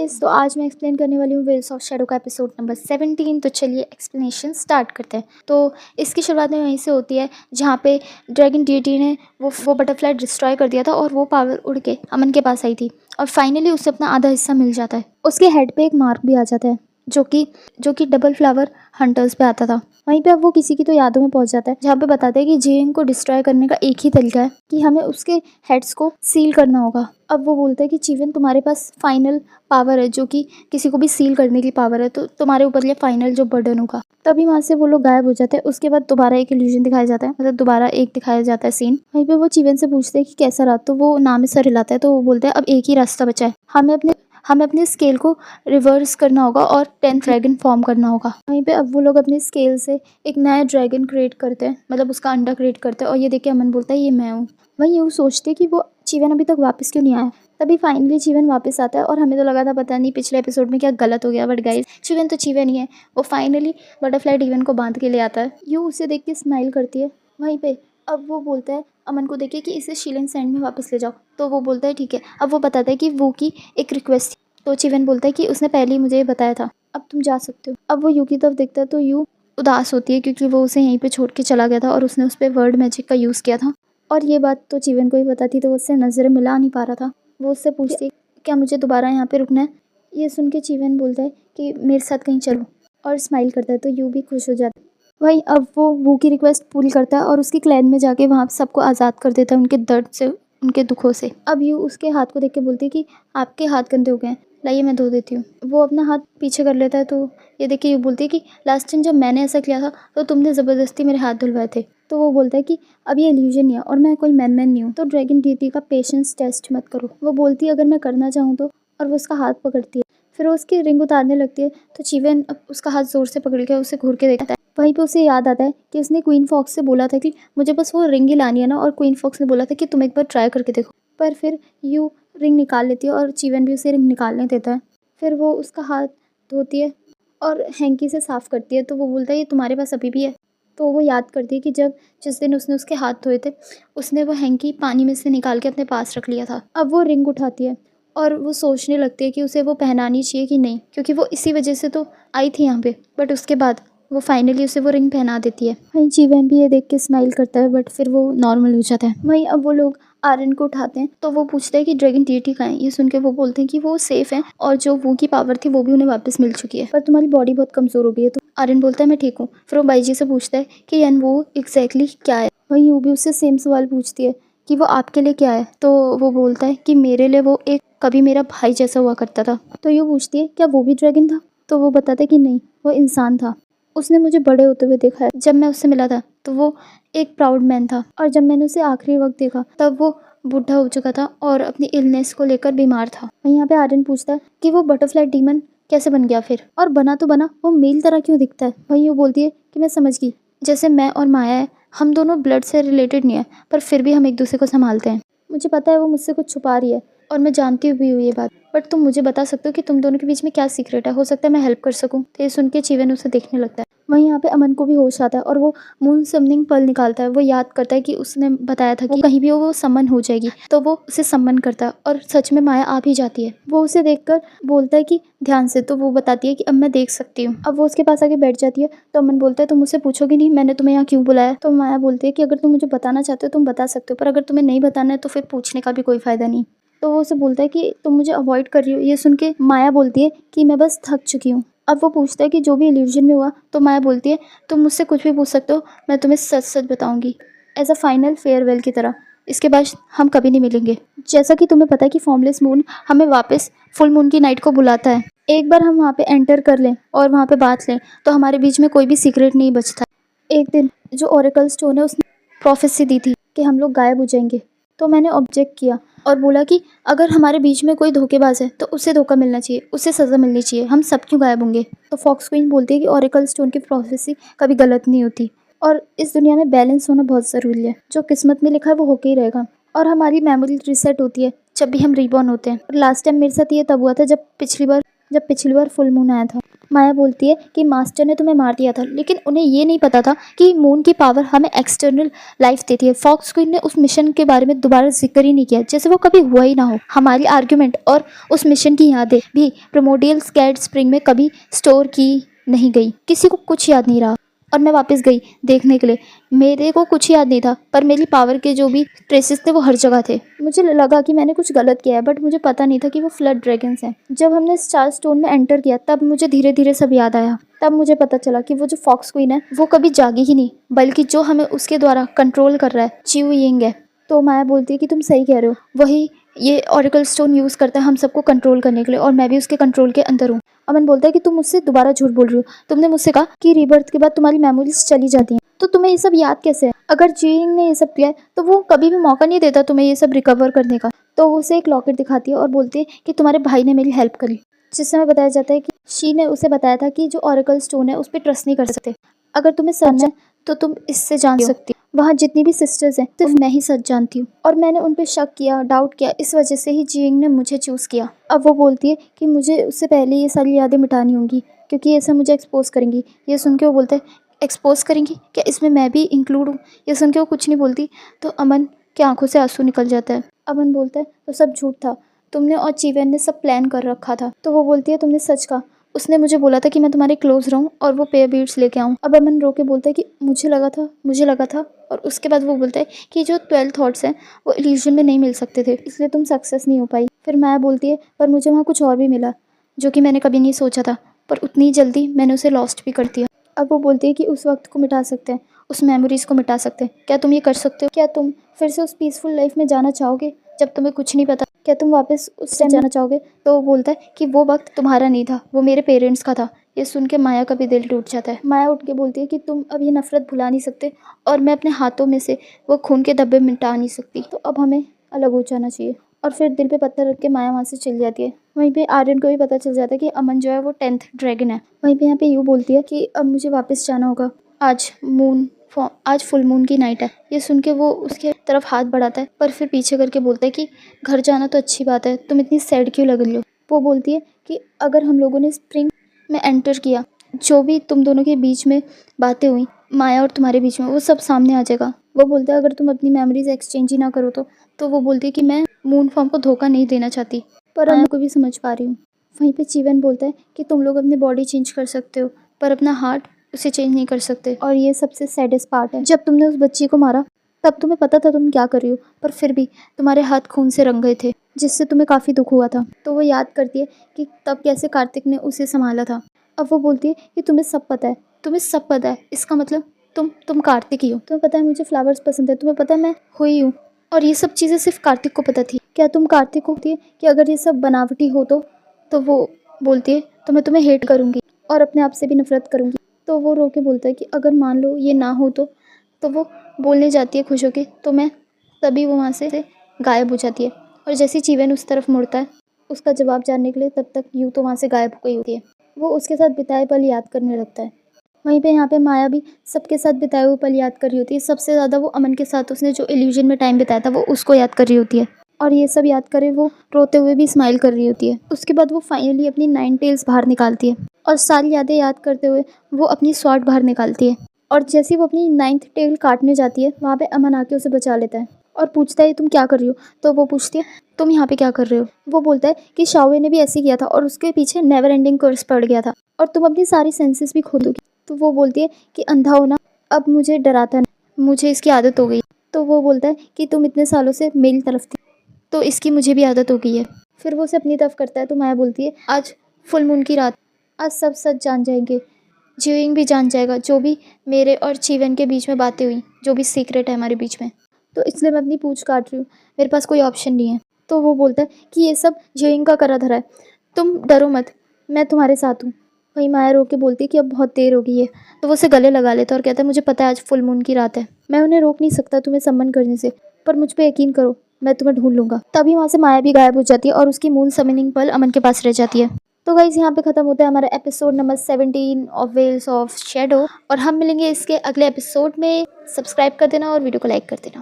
Guys, तो आज मैं एक्सप्लेन करने वाली हूँ वेल्स ऑफ शैडो का एपिसोड नंबर 17। तो चलिए एक्सप्लेनेशन स्टार्ट करते हैं। तो इसकी शुरुआत में वहीं से होती है जहाँ पे ड्रैगन डीटी ने वो बटरफ्लाई डिस्ट्रॉय कर दिया था और वो पावर उड़ के अमन के पास आई थी और फाइनली उसे अपना आधा हिस्सा मिल जाता है। उसके हेड पे एक मार्क भी आ जाता है जो कि डबल फ्लावर हंटर्स पे आता था। वहीं पे अब वो किसी की तो यादों में पहुंच जाता है जहाँ पे बताते हैं कि जेएम को डिस्ट्रॉय करने का एक ही तरीका है कि हमें उसके हेड्स को सील करना होगा। अब वो बोलता है कि चीवन, तुम्हारे पास फाइनल पावर है जो कि किसी को भी सील करने की पावर है, तो तुम्हारे ऊपर ये फाइनल जो बर्डन होगा। तभी वहाँ से वो लोग गायब हो जाते हैं। उसके बाद दोबारा एक इल्यूजन दिखाया जाता है, मतलब दोबारा एक दिखाया जाता है सीन। वहीं पे वो चीवन से पूछते हैं कि कैसा रहा, तो वो नाम में सर हिलाता है। तो वो बोलता है अब एक ही रास्ता बचा है, हमें अपने स्केल को रिवर्स करना होगा और 10 ड्रैगन फॉर्म करना होगा। वहीं पे अब वो लोग अपने स्केल से एक नया ड्रैगन क्रिएट करते हैं, मतलब उसका अंडा क्रिएट करते हैं। और ये देख के अमन बोलता है ये मैं हूँ। वहीं यूँ सोचते कि वो चीवन अभी तक वापस क्यों नहीं आया। तभी फाइनली चीवन वापस आता है और हमें तो लगा था पता नहीं पिछले एपिसोड में क्या गलत हो गया, बट गाइस चीवन तो चीवन ही है। वो फाइनली बटरफ्लाई डीवन को बांध के ले आता है। यू उसे देख के स्माइल करती है। वहीं पे अब वो बोलता है अमन को देखे कि इसे शीलिंग सैंड में वापस ले जाओ। तो वो बोलता है ठीक है। अब वो बताता है कि वो की एक रिक्वेस्ट थी। तो चीवन बोलता है कि उसने पहले ही मुझे बताया था, अब तुम जा सकते हो। अब वो यू की तरफ देखता है तो यू उदास होती है क्योंकि वो उसे यहीं पे छोड़ के चला गया था और उसने उस पर वर्ड मैजिक का यूज़ किया था। और ये बात तो चीवन को ही पता थी, तो वो उससे नज़रें मिला नहीं पा रहा था। वो उससे पूछती है क्या मुझे दोबारा यहाँ पे रुकना है। ये सुन के चीवन बोलता है कि मेरे साथ कहीं चलो और स्माइल करता है। तो यू भी खुश हो जाता है। वहीं अब वो की रिक्वेस्ट पूरी करता है और उसकी क्लैन में जाके वहाँ सबको आज़ाद कर देता है उनके दर्द से, उनके दुखों से। अब यू उसके हाथ को देख के बोलती है कि आपके हाथ गंदे हो गए हैं, लाइए मैं धो देती हूँ। वो अपना हाथ पीछे कर लेता है। तो ये देखिए यू बोलती है कि लास्ट टाइम जब मैंने ऐसा किया था तो तुमने ज़बरदस्ती मेरे हाथ धुलवाए थे। तो वो बोलता है कि अब ये इल्यूजन नहीं है और मैं कोई मैन नहीं हूँ, तो ड्रैगन डीटी का पेशेंस टेस्ट मत करो। वो बोलती है अगर मैं करना चाहूँ तो, और वो उसका हाथ पकड़ती है। फिर वो उसकी रिंग उतारने लगती है तो चीवन उसका हाथ ज़ोर से पकड़ के उसे घूर के देखता है। वहीं पे उसे याद आता है कि उसने क्वीन फॉक्स से बोला था कि मुझे बस वो रिंग ही लानी है ना, और क्वीन फॉक्स ने बोला था कि तुम एक बार ट्राई करके देखो। पर फिर यू रिंग निकाल लेती है और चीवन भी उसे रिंग निकालने देता है। फिर वो उसका हाथ धोती है और हैंकी से साफ़ करती है। तो वो बोलता है ये तुम्हारे पास अभी भी है। तो वो याद करती है कि जिस दिन उसने उसके हाथ धोए थे उसने वो हैंकी पानी में से निकाल के अपने पास रख लिया था। अब वो रिंग उठाती है और वो सोचने लगती है कि उसे वो पहनानी चाहिए कि नहीं, क्योंकि वो इसी वजह से तो आई थी यहाँ पे। बट उसके बाद वो फाइनली उसे वो रिंग पहना देती है। वहीं चीवन भी ये देख के स्माइल करता है, बट फिर वो नॉर्मल हो जाता है। वहीं अब वो लोग आर्यन को उठाते हैं तो वो पूछते हैं कि ड्रैगन डीटी कहाँ है। ये सुन के वो बोलते हैं कि वो सेफ है और जो वो की पावर थी वो भी उन्हें वापस मिल चुकी है, पर तुम्हारी बॉडी बहुत कमज़ोर हो गई है। तो आर्यन बोलता है मैं ठीक हूँ। फिर वो बाईजी से पूछता है कि यान वो एग्जैक्टली क्या है। वहीं वो भी उससे सेम सवाल पूछती है कि वो आपके लिए क्या है। तो वो बोलता है कि मेरे लिए वो एक कभी मेरा भाई जैसा हुआ करता था। तो ये पूछती है क्या वो भी ड्रैगन था। तो वो बताता है कि नहीं, वो इंसान था। उसने मुझे बड़े होते हुए देखा है। जब मैं उससे मिला था तो वो एक प्राउड मैन था, और जब मैंने उसे आखिरी वक्त देखा तब वो बूढ़ा हो चुका था और अपनी इलनेस को लेकर बीमार था। वहीं यहाँ पे आर्यन पूछता है कि वो बटरफ्लाई डीमन कैसे बन गया फिर, और बना तो बना, वो मेल तरह क्यों दिखता है। वहीं वो बोलती है कि मैं समझ गई, जैसे मैं और माया है, हम दोनों ब्लड से रिलेटेड नहीं है पर फिर भी हम एक दूसरे को संभालते हैं। मुझे पता है वो मुझसे कुछ छुपा रही है और मैं जानती भी हूँ ये बात, बट तुम मुझे बता सकते हो कि तुम दोनों के बीच में क्या सीक्रेट है। हो सकता है मैं हेल्प कर सकूँ। तो ये सुन के चीवन उसे देखने लगता है। वहीं यहाँ पे अमन को भी होश आता है और वो मून समनिंग पल निकालता है। वो याद करता है कि उसने बताया था कि कहीं भी वो समन हो जाएगी, तो वो उसे समन करता है और सच में माया आ भी जाती है। वो उसे देखकर बोलता है कि ध्यान से। तो वो बताती है कि अब मैं देख सकती हूँ। अब वो उसके पास आके बैठ जाती है तो अमन बोलता है तुम मुझसे पूछोगी नहीं मैंने तुम्हें यहाँ क्यों बुलाया। तो माया बोलती है कि अगर तुम मुझे बताना चाहते हो तुम बता सकते हो, पर अगर तुम्हें नहीं बताना है तो फिर पूछने का भी कोई फ़ायदा नहीं। तो वो उसे बोलता है कि तुम मुझे अवॉइड कर रही हो। ये सुन के माया बोलती है कि मैं बस थक चुकी हूँ। अब वो पूछता है कि जो भी इल्यूजन में हुआ। तो माया बोलती है तुम मुझसे कुछ भी पूछ सकते हो, मैं तुम्हें सच सच बताऊंगी, एज अ फाइनल फेयरवेल की तरह। इसके बाद हम कभी नहीं मिलेंगे। जैसा कि तुम्हें पता है कि फॉर्मलेस मून हमें वापस फुल मून की नाइट को बुलाता है। एक बार हम वहाँ पे एंटर कर लें और वहाँ पे बात लें तो हमारे बीच में कोई भी सीक्रेट नहीं बचता। एक दिन जो ओरेकल स्टोन है उसने प्रोफेसी दी थी कि हम लोग गायब हो जाएंगे। तो मैंने ऑब्जेक्ट किया और बोला कि अगर हमारे बीच में कोई धोखेबाज है तो उसे धोखा मिलना चाहिए, उसे सज़ा मिलनी चाहिए, हम सब क्यों गायब होंगे। तो फॉक्स क्वीन बोलती है कि ओरेकल स्टोन की प्रोफेसी कभी गलत नहीं होती और इस दुनिया में बैलेंस होना बहुत ज़रूरी है। जो किस्मत में लिखा है वो होके ही रहेगा। और हमारी मेमोरी रिसेट होती है जब भी हम रीबॉर्न होते हैं। और लास्ट टाइम मेरे साथ ये तब हुआ था जब पिछली बार फुल मून आया था। माया बोलती है कि मास्टर ने तुम्हें मार दिया था, लेकिन उन्हें ये नहीं पता था कि मून की पावर हमें एक्सटर्नल लाइफ देती है। फॉक्स क्वीन ने उस मिशन के बारे में दोबारा जिक्र ही नहीं किया, जैसे वो कभी हुआ ही ना हो। हमारी आर्ग्यूमेंट और उस मिशन की यादें भी प्रोमोडियल स्कैड स्प्रिंग में कभी स्टोर की नहीं गई। किसी को कुछ याद नहीं रहा और मैं वापस गई देखने के लिए। मेरे को कुछ याद नहीं था, पर मेरी पावर के जो भी ट्रेसेस थे वो हर जगह थे। मुझे लगा कि मैंने कुछ गलत किया है, बट मुझे पता नहीं था कि वो फ्लड ड्रैगन्स हैं। जब हमने स्टार स्टोन में एंटर किया तब मुझे धीरे धीरे सब याद आया। तब मुझे पता चला कि वो जो फॉक्स क्वीन है वो कभी जागी ही नहीं, बल्कि जो हमें उसके द्वारा कंट्रोल कर रहा है चिऊ यिंग है। तो माया बोलती है कि तुम सही कह रहे हो, वही ये ऑरिकल स्टोन यूज़ करता है हम सबको कंट्रोल करने के लिए, और मैं भी उसके कंट्रोल के अंदर हूँ। अमन बोलता है कि तुम मुझसे दोबारा झूठ बोल रही हो। तुमने मुझसे कहा कि रीबर्थ के बाद तुम्हारी मेमोरीज चली जाती हैं, तो तुम्हें ये सब याद कैसे है? अगर जीइंग ने ये सब किया है तो वो कभी भी मौका नहीं देता तुम्हें ये सब रिकवर करने का। तो वो उसे एक लॉकेट दिखाती है और बोलती है कि तुम्हारे भाई ने मेरी हेल्प करी, जिससे हमें बताया जाता है कि शी ने उसे बताया था कि जो ऑरिकल स्टोन है उस पर ट्रस्ट नहीं कर सकते। अगर तुम्हें सच है तो तुम इससे जान सकती हो। वहाँ जितनी भी सिस्टर्स हैं सिर्फ मैं ही सच जानती हूँ, और मैंने उन पे शक किया, डाउट किया, इस वजह से ही जीइंग ने मुझे चूज़ किया। अब वो बोलती है कि मुझे उससे पहले ये सारी यादें मिटानी होंगी, क्योंकि ये सब मुझे एक्सपोज करेंगी। ये सुन के वो बोलते हैं एक्सपोज करेंगी क्या, इसमें मैं भी इंक्लूड हूँ? ये सुन के वो कुछ नहीं बोलती, तो अमन की आंखों से आंसू निकल जाता है। अमन बोलता है तो सब झूठ था, तुमने और चीवन ने सब प्लान कर रखा था। तो वो बोलती है तुमने सच कहा, उसने मुझे बोला था कि मैं तुम्हारे क्लोज रहूं और वो पेयर बीड्स लेके आऊं। अब अमन रो के बोलता है कि मुझे लगा था, और उसके बाद वो बोलता है कि जो 12 थॉट्स हैं वो इल्यूजन में नहीं मिल सकते थे, इसलिए तुम सक्सेस नहीं हो पाई। फिर माया बोलती है पर मुझे वहाँ कुछ और भी मिला जो कि मैंने कभी नहीं सोचा था, पर उतनी जल्दी मैंने उसे लॉस्ट भी कर दिया। अब वो बोलती है कि उस वक्त को मिटा सकते हैं, उस मेमोरीज को मिटा सकते हैं। क्या तुम ये कर सकते हो? क्या तुम फिर से उस पीसफुल लाइफ में जाना चाहोगे जब तुम्हें कुछ नहीं पता? क्या तुम वापस उस टाइम जाना चाहोगे? तो वो बोलता है कि वो वक्त तुम्हारा नहीं था, वो मेरे पेरेंट्स का था। ये सुन के माया का भी दिल टूट जाता है। माया उठ के बोलती है कि तुम अब ये नफरत भुला नहीं सकते, और मैं अपने हाथों में से वो खून के धब्बे मिटा नहीं सकती, तो अब हमें अलग हो जाना चाहिए। और फिर दिल पे पत्थर रख के माया वहाँ से चली जाती है। वहीं पे आर्यन को भी पता चल जाता है कि अमन जो है वो 10th ड्रैगन है। वहीं पे यहाँ पे यूँ बोलती है कि अब मुझे वापस जाना होगा, आज फुल मून की नाइट है। ये सुन के वो उसके तरफ हाथ बढ़ाता है, पर फिर पीछे करके बोलता है कि घर जाना तो अच्छी बात है, तुम इतनी सैड क्यों लग रही हो? वो बोलती है कि अगर हम लोगों ने स्प्रिंग में एंटर किया, जो भी तुम दोनों के बीच में बातें हुई, माया और तुम्हारे बीच में, वो सब सामने आ जाएगा। वो बोलता है अगर तुम अपनी मेमोरीज एक्सचेंज ही ना करो तो वो बोलती है कि मैं मून फॉर्म को धोखा नहीं देना चाहती, पर माया को भी समझ पा रही हूँ। वहीं पे चीवन बोलता है कि तुम लोग अपनी बॉडी चेंज कर सकते हो, पर अपना हार्ट उसे चेंज नहीं कर सकते। और ये सबसे सैडेस्ट पार्ट है, जब तुमने उस बच्ची को मारा तब तुम्हें पता था तुम क्या कर रही हो, पर फिर भी तुम्हारे हाथ खून से रंग गए थे, जिससे तुम्हें काफ़ी दुख हुआ था। तो वो याद करती है कि तब कैसे कार्तिक ने उसे संभाला था। अब वो बोलती है कि तुम्हें सब पता है, इसका मतलब तुम कार्तिक ही हो। तुम्हें पता है मुझे फ्लावर्स पसंद है, तुम्हें पता है मैं हुई हूँ, और ये सब चीज़ें सिर्फ कार्तिक को पता थी। क्या तुम कार्तिक को होती है कि अगर ये सब बनावटी हो तो वो बोलती है तो मैं तुम्हें हेट करूँगी और अपने आप से भी नफरत करूँगी। तो वो रो के बोलता है कि अगर मान लो ये ना हो तो वो बोलने जाती है खुश होके, तो मैं तभी वो वहाँ से गायब हो जाती है। और जैसे चीवन उस तरफ मुड़ता है उसका जवाब जानने के लिए, तब तक यूँ तो वहाँ से गायब हो गई होती है। वो उसके साथ बिताए पल याद करने लगता है। वहीं पे यहाँ पे माया भी सबके साथ बिताए हुए पल याद कर रही होती है। सबसे ज़्यादा वो अमन के साथ उसने जो इल्यूजन में टाइम बिताया था वो उसको याद कर रही होती है, और ये सब याद करे वो रोते हुए भी स्माइल कर रही होती है। उसके बाद वो फाइनली अपनी 9 टेल्स बाहर निकालती है, और सारी यादें याद करते हुए वो अपनी स्वॉर्ड बाहर निकालती है। और जैसे ही वो अपनी 9th टेल काटने जाती है, वहाँ पे अमन आके उसे बचा लेता है और पूछता है तुम क्या कर रही हो? तो वो पूछती है तुम यहाँ पे क्या कर रहे हो? वो बोलता है कि शाओवे ने भी ऐसे किया था और उसके पीछे नेवर एंडिंग कर्स पड़ गया था, और तुम अपनी सारी सेंसेस भी खो दोगी। तो वो बोलती है कि अंधा होना अब मुझे डराता नहीं, मुझे इसकी आदत हो गई। तो वो बोलता है कि तुम इतने सालों से मेरी तरफ थी, तो इसकी मुझे भी आदत हो गई है। फिर वो उसे अपनी तरफ करता है। तो माया बोलती है आज फुल मून की रात, आज सब सच जान जाएंगे, जियोइंग भी जान जाएगा जो भी मेरे और चीवन के बीच में बातें हुई, जो भी सीक्रेट है हमारे बीच में, तो इसलिए मैं अपनी पूंछ काट रही हूँ, मेरे पास कोई ऑप्शन नहीं है। तो वो बोलता है कि ये सब जियोइंग का करा धरा है, तुम डरो मत, मैं तुम्हारे साथ हूँ। वहीं माया रो के बोलती है कि अब बहुत देर हो गई है। तो वो उसे गले लगा लेता है और कहता है मुझे पता है आज फुल मून की रात है, मैं उन्हें रोक नहीं सकता तुम्हें सम्मन करने से, पर मुझ पर यकीन करो मैं तुम्हें ढूंढ लूंगा। तभी वहाँ से माया भी गायब हो जाती है और उसकी मून समनिंग पल अमन के पास रह जाती है। तो गाइस यहाँ पे खत्म होता है हमारा episode number 17 of wells of shadow, और हम मिलेंगे इसके अगले एपिसोड में। सब्सक्राइब कर देना और वीडियो को लाइक कर देना।